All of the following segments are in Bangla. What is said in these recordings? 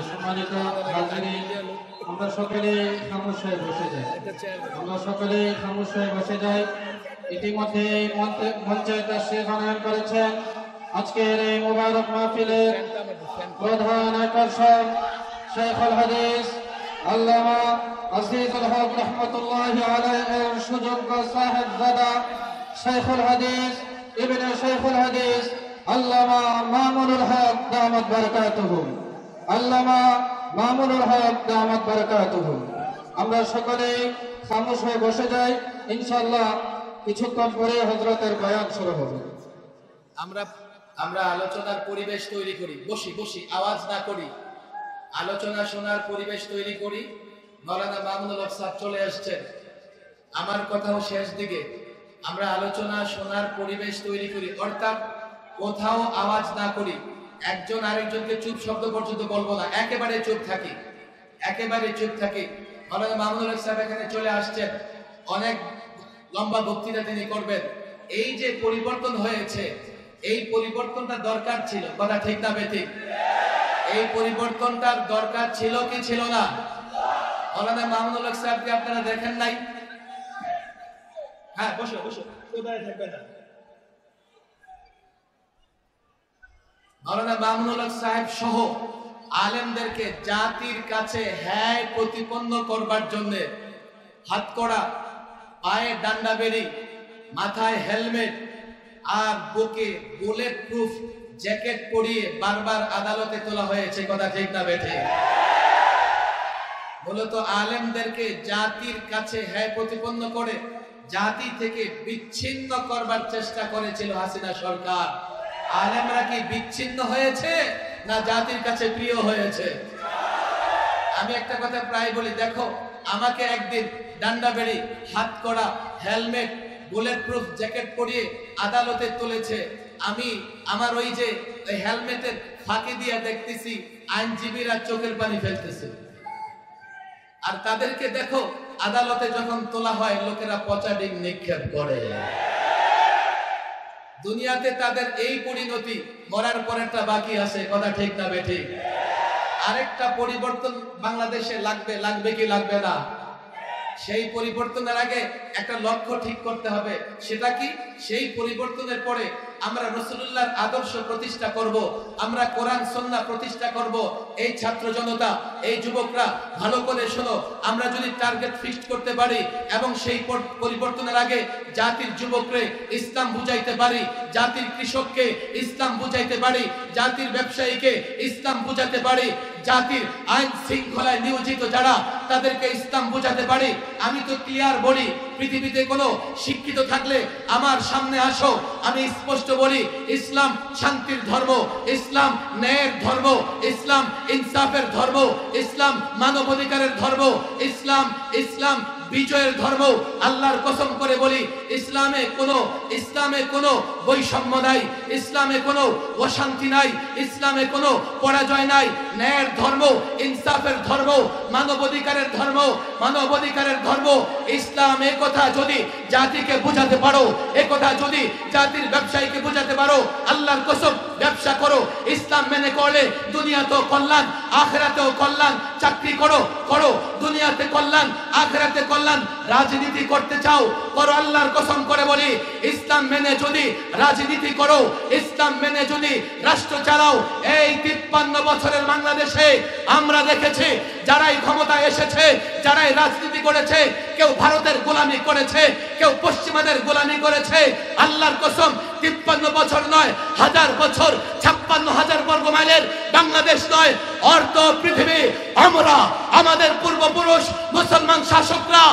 সম্মানিত হাজিরিন, আমরা সকলে খামোশায় বসে যাই। ইতিমধ্যে মঞ্চে তাশরীফ আনয়ন করেছেন আজকের এই মুবারক মাহফিলের প্রধান আকর্ষণ শাইখুল হাদিস আল্লামা আজিজুল হক রহমতুল্লাহি আলাইহির সুযোগ্য সাহেবজাদা শাইখুল হাদিস ইবনে শাইখুল হাদিস আল্লামা মামুনুল হক দামাত বারাকাতুহু। আমরা সকলে খামোশ হয়ে বসে যাই। ইনশাআল্লাহ কিছুক্ষণ পরে হযরতের বয়ান শুরু হবে। আমরা আলোচনার পরিবেশ তৈরি করি, বসি আওয়াজ না করি, আলোচনা শোনার পরিবেশ তৈরি করি। মাওলানা মামুনুল হক সাহেব চলে আসছেন, আমার কথাও শেষ দিকে। আমরা আলোচনা শোনার পরিবেশ তৈরি করি, অর্থাৎ কোথাও আওয়াজ না করি, একজন আরেকজনকে চুপ শব্দ পর্যন্ত বলবো না, একেবারে চুপ থাকি। মাওলানা মামুনুল হক সাহেব এখানে চলে আসছেন, অনেক লম্বা বক্তৃতা তিনি করবেন। এই যে পরিবর্তন হয়েছে, এই পরিবর্তনটা দরকার ছিল, কথা ঠিক না বেঠিক? এই পরিবর্তনটার দরকার ছিল কি ছিল না? মাওলানা মামুনুল হক সাহেবকে আপনারা দেখেন নাই? হ্যাঁ, বসো, কোথায় থাকবে না। মাওলানা মামুনুল হক সাহেব সহ আলেমদেরকে জাতির কাছে হ্যায় প্রতিপন্ন করবার জন্য হাতকড়া, পায়ে ডান্ডা বেড়ি, মাথায় হেলমেট আর বুকে বুলেট প্রুফ জ্যাকেট পরিয়ে বারবার আদালতে তোলা হয়েছে, কথা ঠিক না বেঠিক? মূলত আলেমদেরকে জাতির কাছে হ্যায় প্রতিপন্ন করে জাতি থেকে বিচ্ছিন্ন করবার চেষ্টা করেছিল হাসিনা সরকার। আলেমরা কি বিচ্ছিন্ন হয়েছে না জাতির কাছে প্রিয় হয়েছে? আমি একটা কথা প্রায় বলি, দেখো আমাকে একদিন ডান্ডা বেড়ি, হাতকড়া, হেলমেট, বুলেট প্রুফ জ্যাকেট পরিয়ে আদালতে তুলেছে। আমি আমার ওই যে হেলমেটের ফাঁকি দিয়ে দেখতেছি আইনজীবীরা চোখের পানি ফেলতেছে, আর তাদেরকে দেখো আদালতে যখন তোলা হয় লোকেরা পচা ডিম নিক্ষেপ করে। দুনিয়াতে তাদের এই পরিণতি, মরার পরেরটা বাকি আছে, কথা ঠিক না বেঠিক? আরেকটা পরিবর্তন বাংলাদেশে লাগবে কি লাগবে না? সেই পরিবর্তনের আগে একটা লক্ষ্য ঠিক করতে হবে। সেটা কি? সেই পরিবর্তনের পরে আমরা রাসূলুল্লাহর আদর্শ প্রতিষ্ঠা করব, আমরা কোরআন সুন্নাহ প্রতিষ্ঠা করব। এই ছাত্র জনতা, এই যুবকরা ভালো করে শোনো, আমরা যদি টার্গেট ফিক্সড করতে পারি এবং সেই পরিবর্তনের আগে জাতির যুবকরে ইসলাম বুঝাইতে পারি, জাতির কৃষককে ইসলাম বুঝাইতে পারি, জাতির ব্যবসায়ীকে ইসলাম বুঝাতে পারি, জাতির আইন শৃঙ্খলায় নিয়োজিত যারা তাদেরকে ইসলাম বুঝাতে পারি। আমি তো ক্লিয়ার বলি, পৃথিবীতে কোনো শিক্ষিত থাকলে আমার সামনে আসো, আমি স্পষ্ট বলি, ইসলাম শান্তির ধর্ম, ইসলাম ন্যায়ের ধর্ম, ইসলাম ইনসাফের ধর্ম, ইসলাম মানবাধিকারের ধর্ম, ইসলাম বিজয়ের ধর্ম। আল্লাহর কসম করে বলি, ইসলামে কোনো বৈষম্য নাই, ইসলামে কোনো অশান্তি নাই, ইসলামে কোনো পরাজয় নাই। ন্যায়ের ধর্ম, ইনসাফের ধর্ম, মানবাধিকারের ধর্ম ইসলাম। এ কথা যদি জাতিকে বুঝাতে পারো, এ কথা যদি জাতির ব্যবসায়ীকে বুঝাতে পারো, আল্লাহর কসম ব্যবসা করো, ইসলাম মেনে করলে দুনিয়াতেও কল্যাণ, আখিরাতেও কল্যাণ। চাকরি করো, দুনিয়াতে কল্যাণ, আখিরাতে কল্যাণ। রাজনীতি করতে চাও, করো। আল্লাহর কসম করে বলি, ইসলাম মেনে যদি রাজনীতি করো, ইসলাম মেনে যদি রাষ্ট্র চালাও, এই 53 বছরের বাংলাদেশে আমরা দেখেছি যারাই ক্ষমতায় এসেছে, যারাই রাজনীতি করেছে, কেউ ভারতের গোলামি করেছে, কেউ পশ্চিমাদের গোলামি করেছে। আল্লাহর কসম 53 বছর নয়, 1000 বছর, 56,000 বর্গ মাইলের বাংলাদেশ নয়, অর্ধ পৃথিবী আমরা, আমাদের পূর্বপুরুষ মুসলমান শাসকরা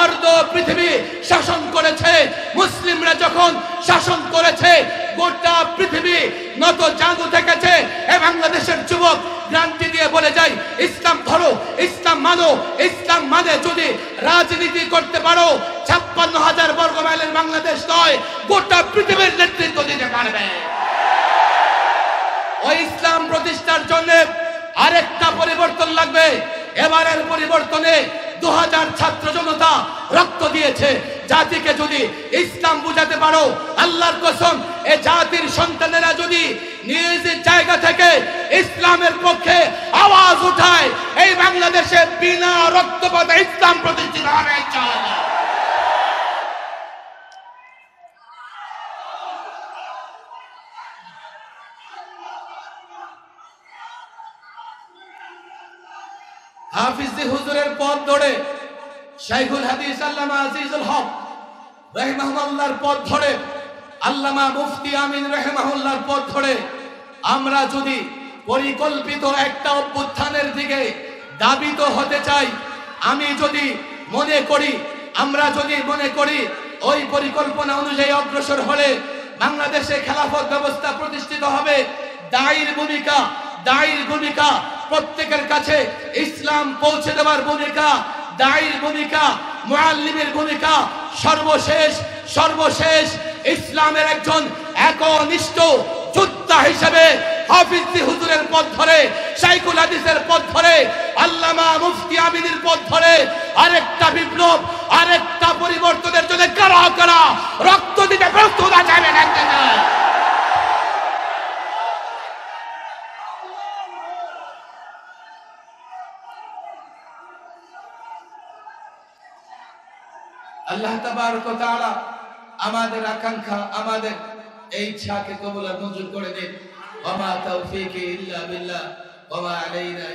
অর্ধ পৃথিবী শাসন করেছে। মুসলিমরা যখন শাসন করেছে, গোটা পৃথিবী নত জাদু থেকেছে। এই বাংলাদেশের যুবক গ্যারান্টি দিয়ে বলে যায়, ইসলাম ধরো, ইসলাম মানো, ইসলাম মানে যদি রাজনীতি করতে পারো, 56,000 বর্গ মাইলের বাংলাদেশ নয়, গোটা পৃথিবীর নেতৃত্ব দিতে পারবে। ওই ইসলাম প্রতিষ্ঠার জন্য আরেকটা পরিবর্তন লাগবে। এবারের পরিবর্তনে 2000 ছাত্র জনতা রক্ত দিয়েছে। জাতিকে যদি ইসলাম বুঝাতে পারো, আল্লাহর কসম, এ জাতির সন্তানেরা যদি নিজ জায়গা জায়গা থেকে ইসলামের পক্ষে আওয়াজ উঠায়, এই বাংলাদেশে বিনা রক্তপাতে ইসলাম প্রতিষ্ঠিত হবে ইনশাআল্লাহ। হাফিজি হুজুরের পথ ধরে, শাইখুল হাদিস আল্লামা আজিজুল হক রাহিমাহুল্লাহর পথ ধরে, আল্লামা মুফতি আমিন রাহিমাহুল্লাহর পথ ধরে আমরা যদি পরিকল্পিত একটা অভ্যুত্থানের দিকে দাবিত হতে চাই, আমরা যদি মনে করি ওই পরিকল্পনা অনুযায়ী অগ্রসর হলে বাংলাদেশে খেলাফত ব্যবস্থা প্রতিষ্ঠিত হবে, দায়ীর ভূমিকা, প্রত্যেকের কাছে ইসলাম পৌঁছে দেওয়ার ভূমিকা, দায়ীর ভূমিকা, মুআল্লিমের ভূমিকা, সর্বশেষ ইসলামের একজন একনিষ্ঠ যোদ্ধা হিসেবে হাফিজি হুজুরের পথ ধরে, শাইখুল হাদিসের পথ ধরে, আল্লামা মুফতি আমিনের পথ ধরে আরেকটা বিপ্লব, আরেকটা পরিবর্তনের জন্য কারা রক্ত দিতে প্রস্তুত আছে। আল্লাহ তাবারক ওয়া তাআলা আমাদের আকাঙ্ক্ষা, আমাদের এই ইচ্ছাকে কবুল আর মঞ্জুর করে দিন। ওয়া মা তাওফীকি ইল্লা বিল্লাহ ওয়া মা আলাইনা